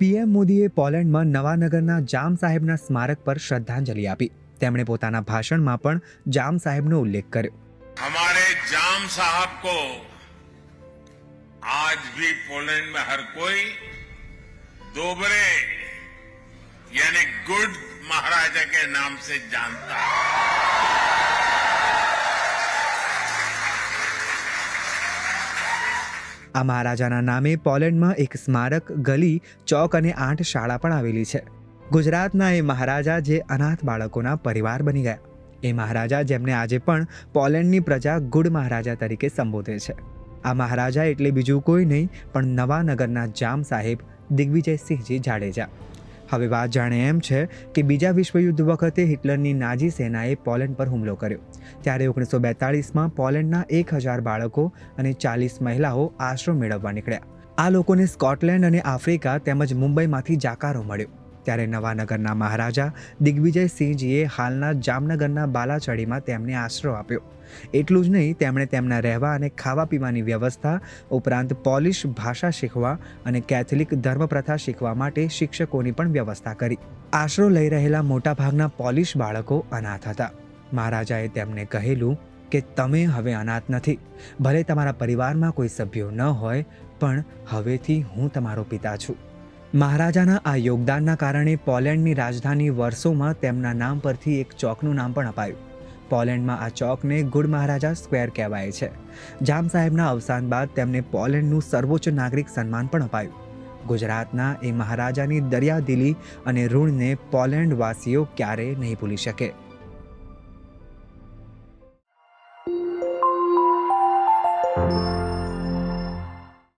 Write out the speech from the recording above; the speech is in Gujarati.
પીએમ મોદીએ પોલેન્ડમાં નવાનગરના જામ સાહેબના સ્મારક પર શ્રદ્ધાંજલિ આપી. તેમણે પોતાના ભાષણમાં પણ જામ સાહેબનો ઉલ્લેખ કર્યો. हमारे जाम साहब को आज भी पोलैंड में हर कोई दोबरे यानी गुड महाराजा के नाम से जानता है. આ મહારાજાના નામે પોલેન્ડમાં એક સ્મારક, ગલી, ચોક અને 8 શાળા પણ આવેલી છે. ગુજરાતના એ મહારાજા જે અનાથ બાળકોના પરિવાર બની ગયા. એ મહારાજા જેમને આજે પણ પોલેન્ડની પ્રજા ગુડ મહારાજા તરીકે સંબોધે છે. આ મહારાજા એટલે બીજું કોઈ નહીં પણ નવાનગરના જામ સાહેબ દિગ્વિજયસિંહજી જાડેજા. હવે વાત જાણે એમ છે કે બીજા વિશ્વયુદ્ધ વખતે હિટલરની નાઝી સેનાએ પોલેન્ડ પર હુમલો કર્યો. ત્યારે 1942માં પોલેન્ડના 1000 બાળકો અને 40 મહિલાઓ આશરો મેળવવા નીકળ્યા. આ લોકોને સ્કોટલેન્ડ અને આફ્રિકા તેમજ મુંબઈમાંથી જાકારો મળ્યો. ત્યારે નવાનગરના મહારાજા દિગ્વિજયસિંહજીએ હાલના જામનગરના બાલાચડીમાં તેમને આશરો આપ્યો. એટલું જ નહીં, તેમણે તેમના રહેવા અને ખાવા પીવાની વ્યવસ્થા ઉપરાંત પોલિશ ભાષા શીખવા અને કેથોલિક ધર્મપ્રથા શીખવા માટે શિક્ષકોની પણ વ્યવસ્થા કરી. આશરો લઈ રહેલા મોટાભાગના પોલિશ બાળકો અનાથ હતા. મહારાજાએ તેમને કહેલું કે તમે હવે અનાથ નથી. ભલે તમારા પરિવારમાં કોઈ સભ્યો ન હોય, પણ હવેથી હું તમારો પિતા છું. મહારાજાના આ યોગદાનના કારણે પોલેન્ડની રાજધાની વર્ષોમાં તેમના નામ પરથી એક ચોકનું નામ પણ અપાયું. પોલેન્ડમાં આ ચોકને ગુડ મહારાજા સ્ક્વેર કહેવાય છે. જામ સાહેબના અવસાન બાદ તેમને પોલેન્ડનું સર્વોચ્ચ નાગરિક સન્માન પણ અપાયું. ગુજરાતના એ મહારાજાની દરિયાદિલી અને ઋણને પોલેન્ડ વાસીઓ ક્યારેય નહીં ભૂલી શકે.